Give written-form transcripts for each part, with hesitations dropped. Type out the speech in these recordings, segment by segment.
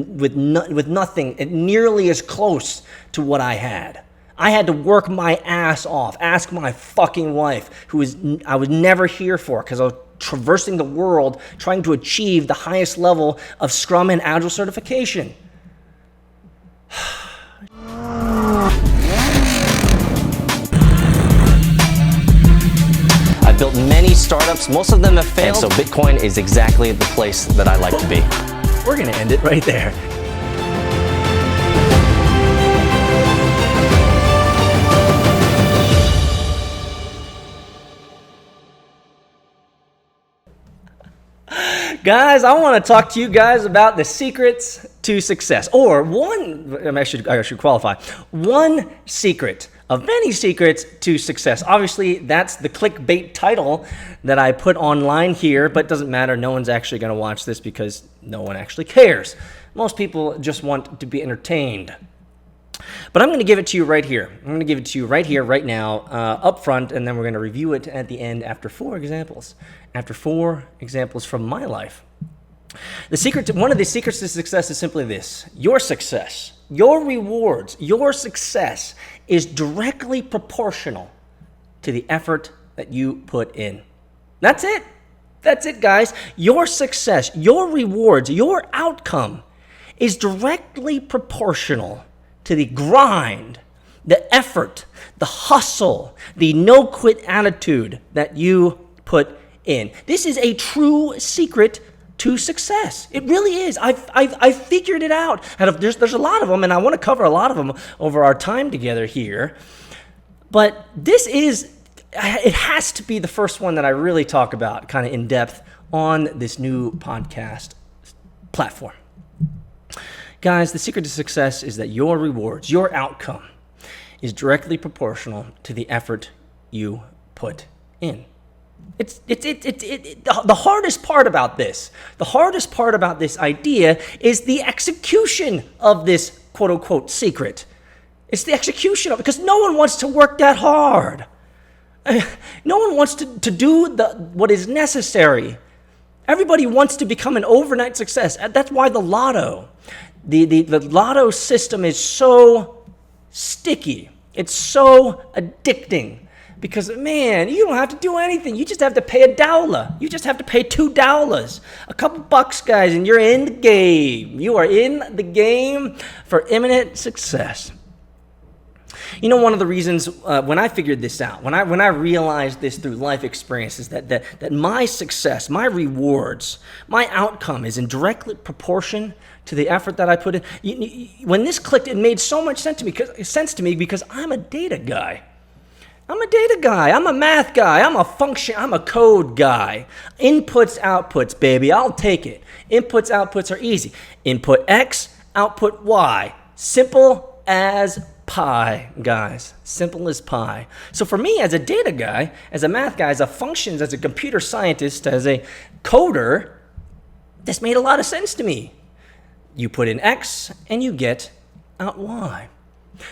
with nothing nearly as close to what I had. I had to work my ass off. Ask my fucking wife, I was never here for, because I was traversing the world trying to achieve the highest level of Scrum and Agile certification. I've built many startups. Most of them have failed. And so Bitcoin is exactly the place that I like to be. We're going to end it right there. Guys, I want to talk to you guys about the secrets to success. Or I should qualify. One secret of many secrets to success. Obviously, that's the clickbait title that I put online here, but it doesn't matter. No one's actually going to watch this because no one actually cares. Most people just want to be entertained. But I'm going to give it to you right here. I'm going to give it to you right here, right now, up front, and then we're going to review it at the end after 4 examples. After 4 examples from my life. One of the secrets to success is simply this. Your success, your rewards, your success is directly proportional to the effort that you put in. That's it. That's it, guys. Your success, your rewards, your outcome is directly proportional to the grind, the effort, the hustle, the no-quit attitude that you put in. This is a true secret to success. It really is. I've figured it out. And there's a lot of them, and I want to cover a lot of them over our time together here. But it has to be the first one that I really talk about kind of in depth on this new podcast platform. Guys, the secret to success is that your rewards, your outcome, is directly proportional to the effort you put in. The hardest part about this idea is the execution of this quote unquote secret. It's the execution of it, because no one wants to work that hard. No one wants to do what is necessary. Everybody wants to become an overnight success. That's why the lotto system is so sticky. It's so addicting. Because, man, you don't have to do anything. You just have to pay $1. You just have to pay $2. A couple bucks, guys, and you're in the game. You are in the game for imminent success. You know, one of the reasons when I figured this out, when I realized this through life experiences, that my success, my rewards, my outcome is in direct proportion to the effort that I put in. When this clicked, it made so much sense to me because I'm a data guy. I'm a data guy. I'm a math guy. I'm a code guy. Inputs, outputs, baby. I'll take it. Inputs, outputs are easy. Input X, output Y. Simple as pie, guys. Simple as pie. So for me, as a data guy, as a math guy, as a functions, as a computer scientist, as a coder, this made a lot of sense to me. You put in X and you get out Y.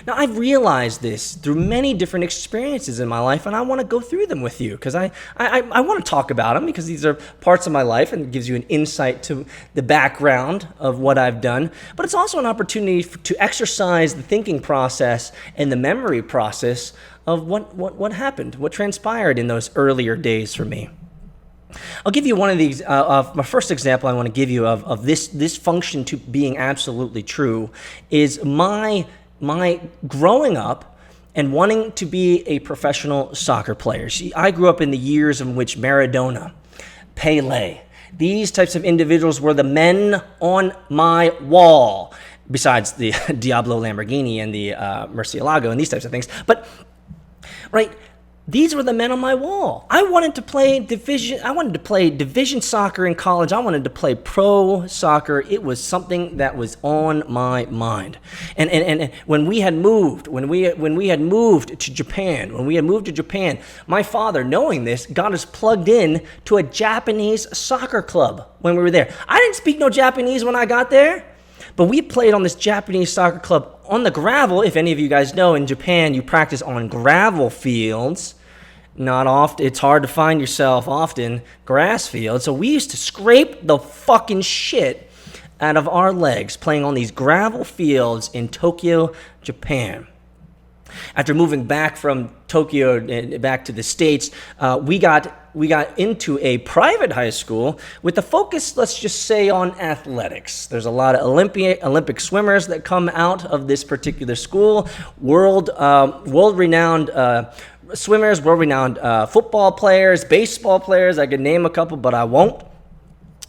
Now, I've realized this through many different experiences in my life, and I want to go through them with you because I want to talk about them because these are parts of my life and it gives you an insight to the background of what I've done. But it's also an opportunity to exercise the thinking process and the memory process of what happened, what transpired in those earlier days for me. I'll give you one of these. My first example I want to give you of this function to being absolutely true is my growing up and wanting to be a professional soccer player. I grew up in the years in which Maradona, Pele, these types of individuals were the men on my wall, besides the Diablo Lamborghini and the Murcielago and these types of things. But, right, these were the men on my wall. I wanted to play division soccer in college. I wanted to play pro soccer. It was something that was on my mind. And when we had moved to Japan, my father, knowing this, got us plugged in to a Japanese soccer club when we were there. I didn't speak no Japanese when I got there, but we played on this Japanese soccer club on the gravel. If any of you guys know, in Japan, you practice on gravel fields. Not often. It's hard to find yourself often grass fields. So we used to scrape the fucking shit out of our legs playing on these gravel fields in Tokyo, Japan. After moving back from Tokyo and back to the States, we got into a private high school with a focus, let's just say, on athletics. There's a lot of Olympic swimmers that come out of this particular school, world-renowned swimmers, world-renowned football players, baseball players. I could name a couple, but I won't.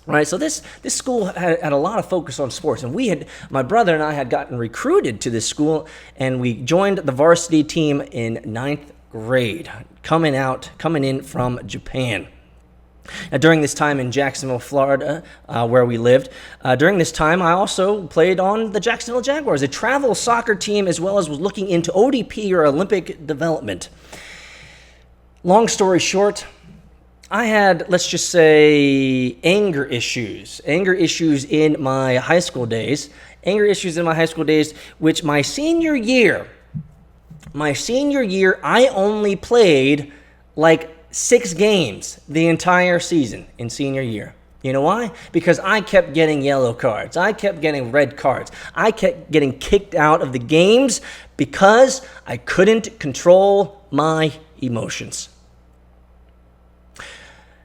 Right, so this school had a lot of focus on sports, and my brother and I had gotten recruited to this school, and we joined the varsity team in 9th grade, coming in from Japan. Now, during this time in Jacksonville, Florida, where we lived, during this time I also played on the Jacksonville Jaguars, a travel soccer team, as well as was looking into ODP, or Olympic development. Long story short, I had, let's just say, anger issues in my high school days, which my senior year, I only played like 6 games the entire season in senior year. You know why? Because I kept getting yellow cards. I kept getting red cards. I kept getting kicked out of the games because I couldn't control my emotions.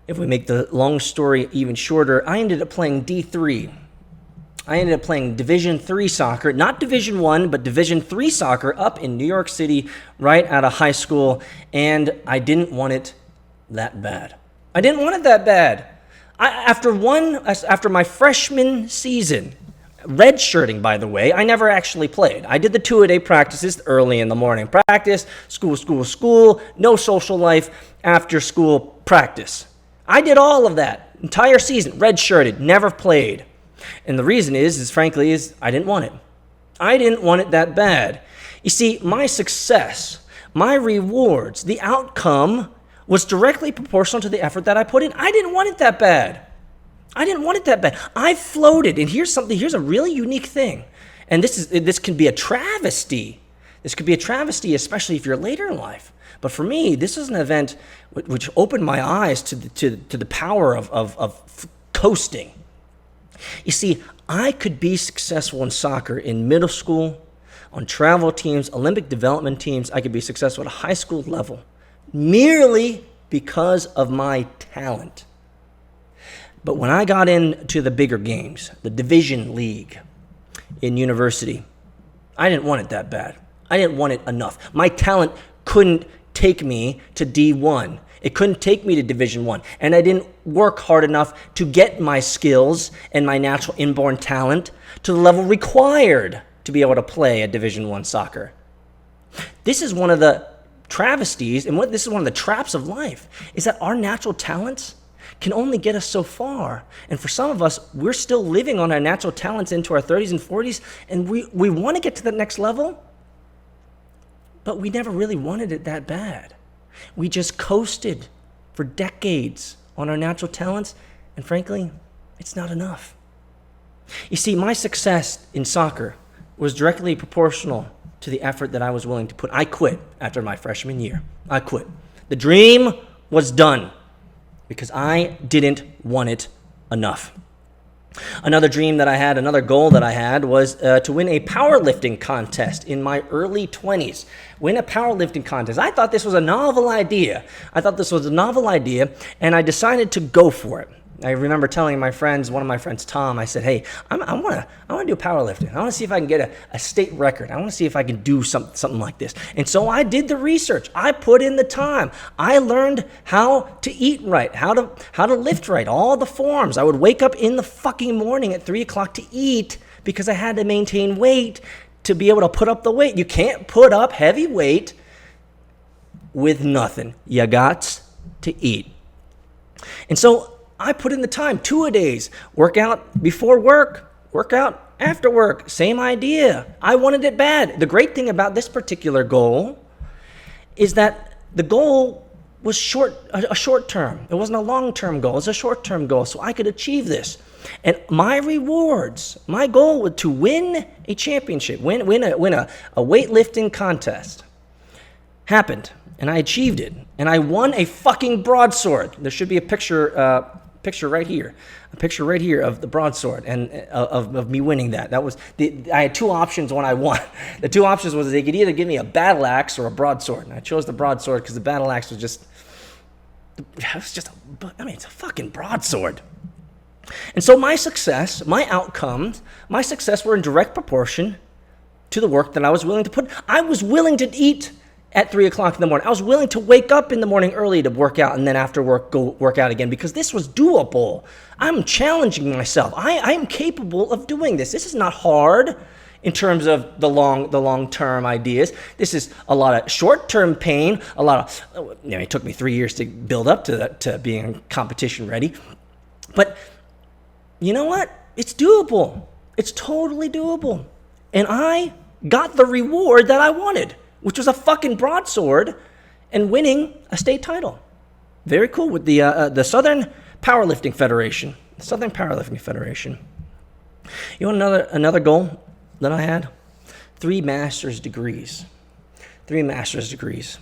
If we make the long story even shorter, I ended up playing D3. I ended up playing Division III soccer, not Division I, but Division III soccer up in New York City right out of high school, and I didn't want it that bad. After my freshman season, redshirting, by the way, I never actually played. I did the 2-a-day practices early in the morning. Practice, school, no social life, after school practice. I did all of that entire season, redshirted, never played. And the reason is frankly, I didn't want it. I didn't want it that bad. You see, my success, my rewards, the outcome was directly proportional to the effort that I put in. I didn't want it that bad. I floated, and here's a really unique thing. And this can be a travesty. This could be a travesty, especially if you're later in life. But for me, this is an event which opened my eyes to the power of coasting. You see, I could be successful in soccer in middle school, on travel teams, Olympic development teams. I could be successful at a high school level merely because of my talent. But when I got into the bigger games, the Division League in university, I didn't want it that bad. I didn't want it enough. My talent couldn't take me to D1. It couldn't take me to Division I. And I didn't work hard enough to get my skills and my natural inborn talent to the level required to be able to play a Division I soccer. This is one of the travesties, and this is one of the traps of life, is that our natural talents can only get us so far. And for some of us, we're still living on our natural talents into our 30s and 40s, and we want to get to the next level, but we never really wanted it that bad. We just coasted for decades on our natural talents, and frankly, it's not enough. You see, my success in soccer was directly proportional to the effort that I was willing to put. I quit after my freshman year. I quit. The dream was done because I didn't want it enough. Another dream that I had, another goal that I had was to win a powerlifting contest in my early 20s. Win a powerlifting contest. I thought this was a novel idea. And I decided to go for it. I remember telling my friends, one of my friends, Tom, I said, hey, I want to do powerlifting. I want to see if I can get a state record. I want to see if I can do something like this. And so I did the research. I put in the time. I learned how to eat right, how to lift right, all the forms. I would wake up in the fucking morning at 3 o'clock to eat because I had to maintain weight to be able to put up the weight. You can't put up heavy weight with nothing. You got to eat. And so I put in the time, 2-a-days, workout before work, workout after work, same idea. I wanted it bad. The great thing about this particular goal is that the goal was a short term. It wasn't a long-term goal. It was a short-term goal, so I could achieve this. And my rewards, my goal was to win a championship, win a weightlifting contest. Happened, and I achieved it. And I won a fucking broadsword. There should be a picture picture right here, of the broadsword and of me winning that. I had two options when I won. The two options was they could either give me a battle axe or a broadsword. And I chose the broadsword because the battle axe it's a fucking broadsword. And so my success, my outcomes, my success were in direct proportion to the work that I was willing to put. I was willing to eat at 3 o'clock in the morning. I was willing to wake up in the morning early to work out and then after work, go work out again because this was doable. I'm challenging myself. I am capable of doing this. This is not hard in terms of the long-term ideas. This is a lot of short-term pain, it took me 3 years to build up to being competition ready. But you know what? It's doable. It's totally doable. And I got the reward that I wanted, which was a fucking broadsword and winning a state title. Very cool with the Southern Powerlifting Federation. Southern Powerlifting Federation. You want another goal that I had? 3 master's degrees. 3 master's degrees.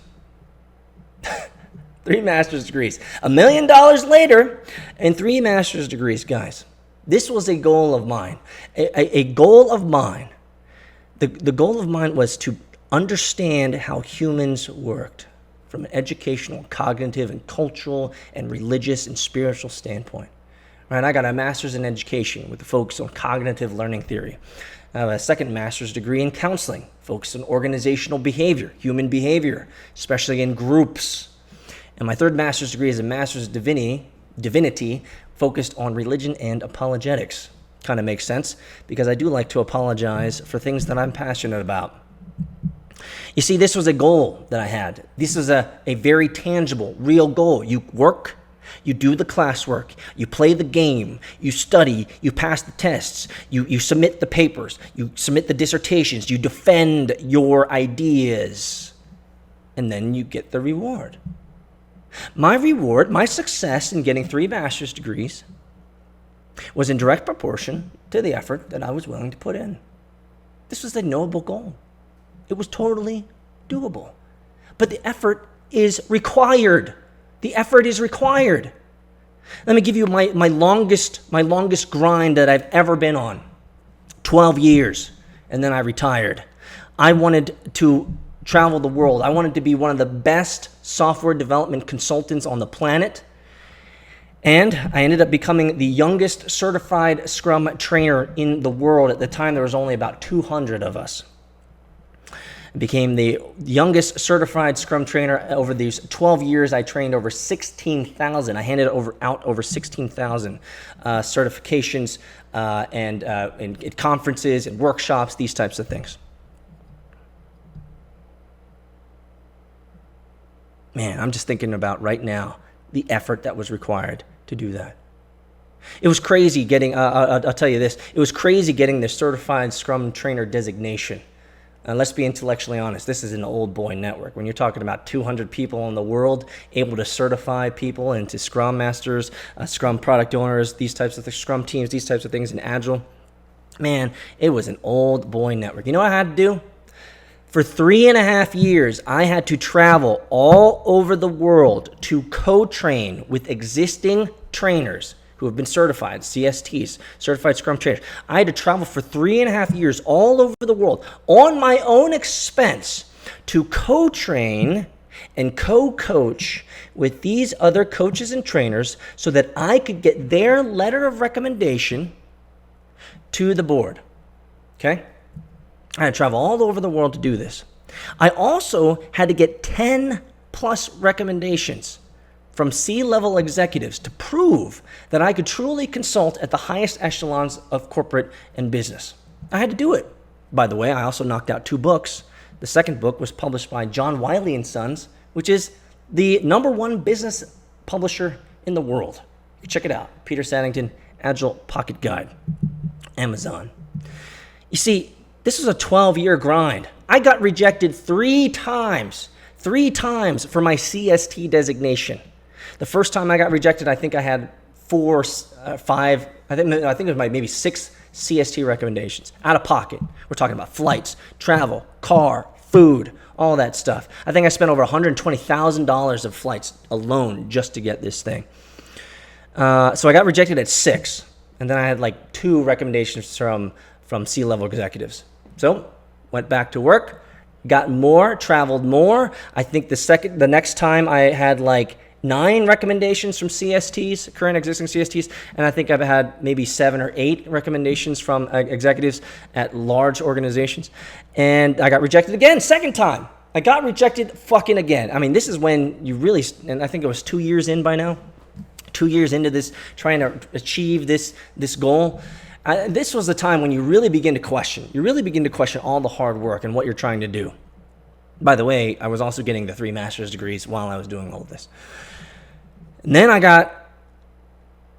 3 master's degrees. $1 million later and 3 master's degrees, guys. This was a goal of mine. A goal of mine. The goal of mine was to understand how humans worked from an educational, cognitive, and cultural, and religious and spiritual standpoint. Right? I got a master's in education with a focus on cognitive learning theory. I have a second master's degree in counseling, focused on organizational behavior, human behavior, especially in groups. And my third master's degree is a master's of divinity, focused on religion and apologetics. Kind of makes sense because I do like to apologize for things that I'm passionate about. You see, this was a goal that I had. This is a very tangible, real goal. You work, you do the classwork, you play the game, you study, you pass the tests, you submit the papers, you submit the dissertations, you defend your ideas, and then you get the reward. My reward, my success in getting 3 master's degrees was in direct proportion to the effort that I was willing to put in. This was a noble goal. It was totally doable. But the effort is required. The effort is required. Let me give you my longest grind that I've ever been on. 12 years, and then I retired. I wanted to travel the world. I wanted to be one of the best software development consultants on the planet. And I ended up becoming the youngest certified Scrum trainer in the world. At the time, there was only about 200 of us. I became the youngest certified Scrum trainer. Over these 12 years, I trained over 16,000. I handed out over 16,000 certifications and conferences and workshops, these types of things. Man, I'm just thinking about right now the effort that was required to do that. It was crazy getting, I'll tell you this, it was crazy getting the certified Scrum trainer designation. And let's be intellectually honest, this is an old boy network. When you're talking about 200 people in the world able to certify people into Scrum Masters, Scrum product owners, these types of Scrum teams, these types of things in Agile, man, it was an old boy network. You know what I had to do? For 3.5 years, I had to travel all over the world to co-train with existing trainers who have been certified, CSTs, certified Scrum trainers. I had to travel for 3.5 years all over the world on my own expense to co-train and co-coach with these other coaches and trainers so that I could get their letter of recommendation to the board. Okay? I had to travel all over the world to do this. I also had to get 10 plus recommendations from C-level executives to prove that I could truly consult at the highest echelons of corporate and business. I had to do it. By the way, I also knocked out 2 books. The second book was published by John Wiley & Sons, which is the #1 business publisher in the world. You can check it out. Peter Saddington, Agile Pocket Guide, Amazon. You see, this was a 12-year grind. I got rejected 3 times for my CST designation. The first time I got rejected, I think I had 4, 5, I think it was maybe 6 CST recommendations out of pocket. We're talking about flights, travel, car, food, all that stuff. I think I spent over $120,000 of flights alone just to get this thing. So I got rejected at 6, and then I had like 2 recommendations from C-level executives. So went back to work, got more, traveled more. I think the next time I had like 9 recommendations from CSTs, current existing CSTs, and I think I've had maybe 7 or 8 recommendations from executives at large organizations. And I got rejected again, second time. I got rejected fucking again. I mean, this is when you really, and I think it was 2 years in by now, 2 years into this, trying to achieve this goal. This was the time when you really begin to question. You really begin to question all the hard work and what you're trying to do. By the way, I was also getting the 3 master's degrees while I was doing all of this. And then I got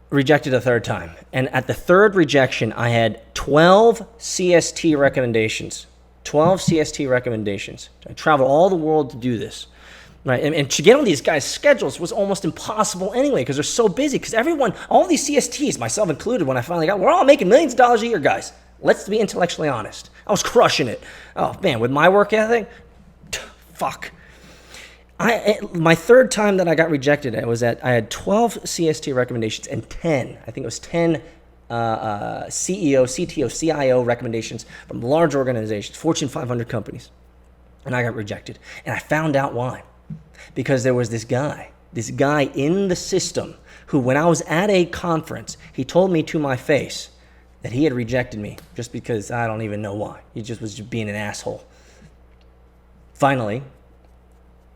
rejected a third time. And at the third rejection, I had 12 CST recommendations. 12 CST recommendations. I traveled all the world to do this. Right? And to get on these guys' schedules was almost impossible anyway because they're so busy. Because everyone, all these CSTs, myself included, when I finally got, we're all making millions of dollars a year, guys. Let's be intellectually honest. I was crushing it. Oh, man, with my work ethic, fuck. My third time that I got rejected, I had 12 CST recommendations and 10, I think it was 10 CEO, CTO, CIO recommendations from large organizations, Fortune 500 companies. And I got rejected. And I found out why. Because there was this guy in the system who, when I was at a conference, he told me to my face that he had rejected me just because I don't even know why. He just was being an asshole. Finally,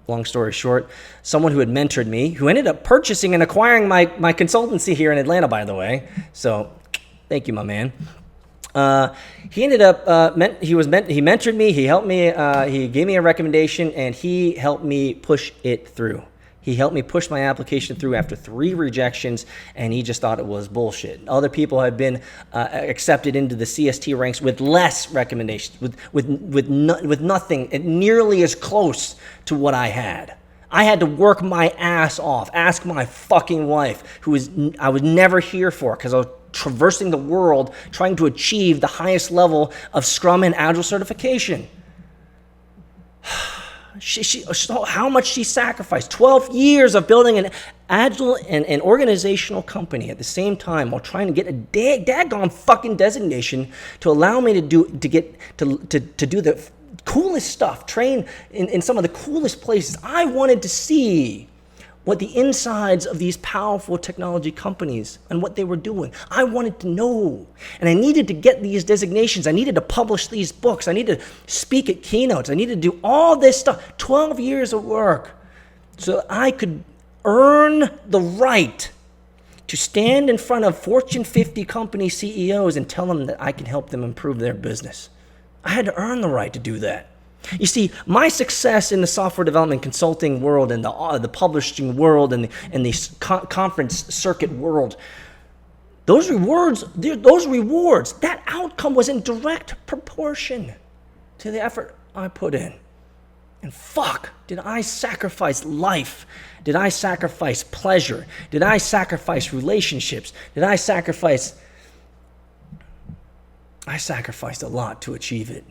long story short, someone who had mentored me, who ended up purchasing and acquiring my consultancy here in Atlanta, by the way. So thank you, my man. He ended up, he mentored me, he helped me, he gave me a recommendation, and he helped me push it through. He helped me push my application through after 3 rejections, and he just thought it was bullshit. Other people have been accepted into the CST ranks with less recommendations, with nothing nearly as close to what I had. I had to work my ass off. Ask my fucking wife, I was never here for because I was traversing the world trying to achieve the highest level of Scrum and Agile certification. How much she sacrificed. 12 years of building an agile and organizational company at the same time while trying to get a daggone fucking designation to allow me to do the coolest stuff, train in some of the coolest places. I wanted to see what the insides of these powerful technology companies and what they were doing. I wanted to know. And I needed to get these designations. I needed to publish these books. I needed to speak at keynotes. I needed to do all this stuff. 12 years of work so I could earn the right to stand in front of Fortune 50 company CEOs and tell them that I can help them improve their business. I had to earn the right to do that. You see, my success in the software development consulting world and the publishing world and the conference circuit world, those rewards, that outcome was in direct proportion to the effort I put in. And fuck, did I sacrifice life? Did I sacrifice pleasure? Did I sacrifice relationships? I sacrificed a lot to achieve it.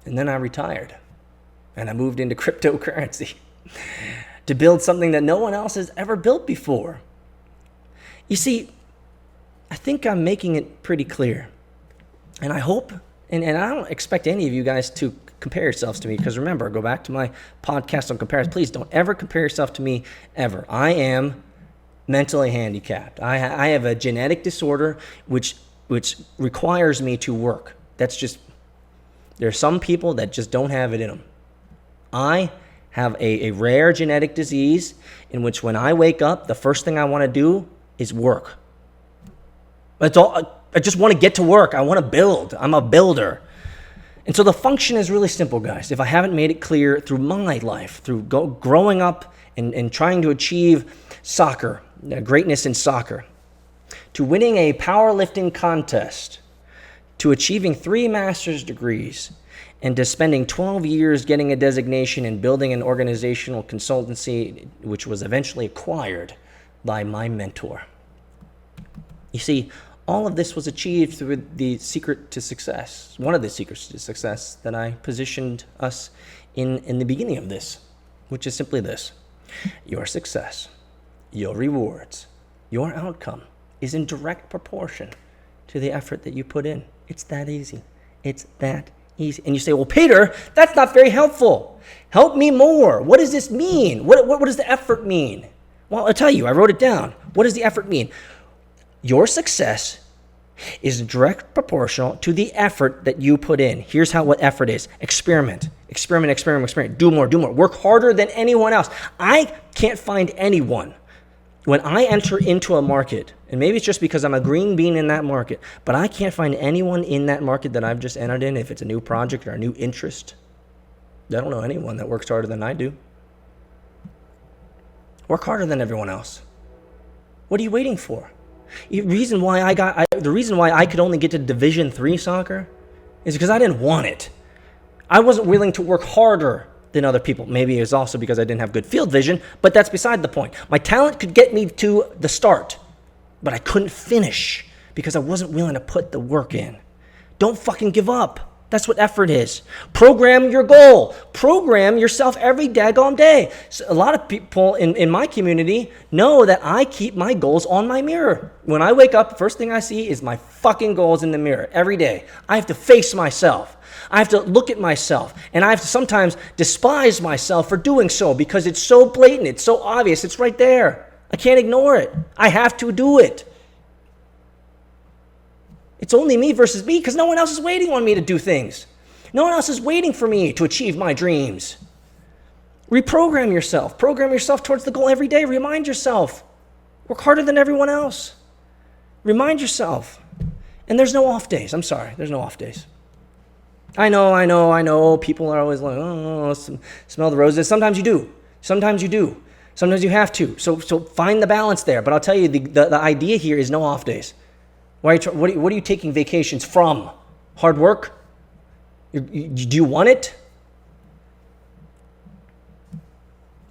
And then I retired and I moved into cryptocurrency to build something that no one else has ever built before. You see, I think I'm making it pretty clear. And I hope, and I don't expect any of you guys to compare yourselves to me, because remember, go back to my podcast on comparison. Please don't ever compare yourself to me, ever. I am mentally handicapped. I have a genetic disorder which requires me to work. There are some people that just don't have it in them. I have a rare genetic disease in which when I wake up, the first thing I want to do is work. That's all. I just want to get to work. I want to build. I'm a builder. And so the function is really simple, guys. If I haven't made it clear through my life, through growing up and trying to achieve soccer, greatness in soccer, to winning a powerlifting contest, to achieving 3 master's degrees, and to spending 12 years getting a designation and building an organizational consultancy, which was eventually acquired by my mentor. You see, all of this was achieved through the secret to success, one of the secrets to success that I positioned us in the beginning of this, which is simply this: your success, your rewards, Your outcome is in direct proportion to the effort that you put in. It's that easy. It's that easy. And you say, well, Peter, that's not very helpful. Help me more. What does this mean? What does the effort mean? Well, I'll tell you, I wrote it down. What does the effort mean? Your success is direct proportional to the effort that you put in. Here's what effort is. Experiment. Do more. Work harder than anyone else. I can't find anyone when I enter into a market, and maybe it's just because I'm a green bean in that market, but I can't find anyone in that market that I've just entered in, if it's a new project or a new interest. I don't know anyone that works harder than I do. Work harder than everyone else. What are you waiting for? The reason why I could only get to Division III soccer is because I didn't want it. I wasn't willing to work harder than other people. Maybe it was also because I didn't have good field vision, but that's beside the point. My talent could get me to the start, but I couldn't finish because I wasn't willing to put the work in. Don't fucking give up. That's what effort is. Program your goal. Program yourself every daggone day. So a lot of people in my community know that I keep my goals on my mirror. When I wake up, the first thing I see is my fucking goals in the mirror every day. I have to face myself. I have to look at myself. And I have to sometimes despise myself for doing so because it's so blatant. It's so obvious. It's right there. I can't ignore it. I have to do it. It's only me versus me because no one else is waiting on me to do things. No one else is waiting for me to achieve my dreams. Reprogram yourself. Program yourself towards the goal every day. Remind yourself. Work harder than everyone else. Remind yourself. And there's no off days. I'm sorry. There's no off days. I know. People are always like, oh, smell the roses. Sometimes you do. Sometimes you have to. So find the balance there. But I'll tell you, the idea here is no off days. What are you taking vacations from? Hard work? Do you want it?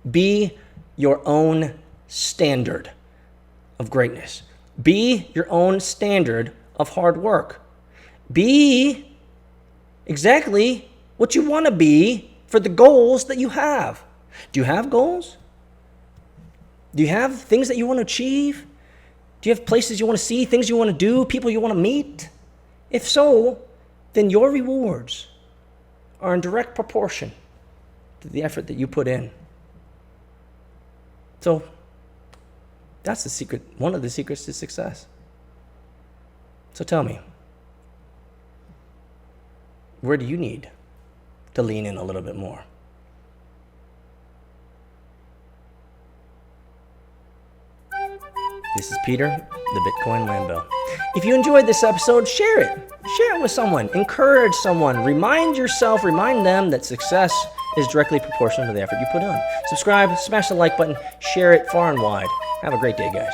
Be your own standard of greatness. Be your own standard of hard work. Be exactly what you want to be for the goals that you have. Do you have goals? Do you have things that you want to achieve? Do you have places you want to see, things you want to do, people you want to meet? If so, then your rewards are in direct proportion to the effort that you put in. So that's the secret, one of the secrets to success. So tell me, where do you need to lean in a little bit more? This is Peter, the Bitcoin Lambo. If you enjoyed this episode, share it. Share it with someone. Encourage someone. Remind them that success is directly proportional to the effort you put on. Subscribe, smash the like button, share it far and wide. Have a great day, guys.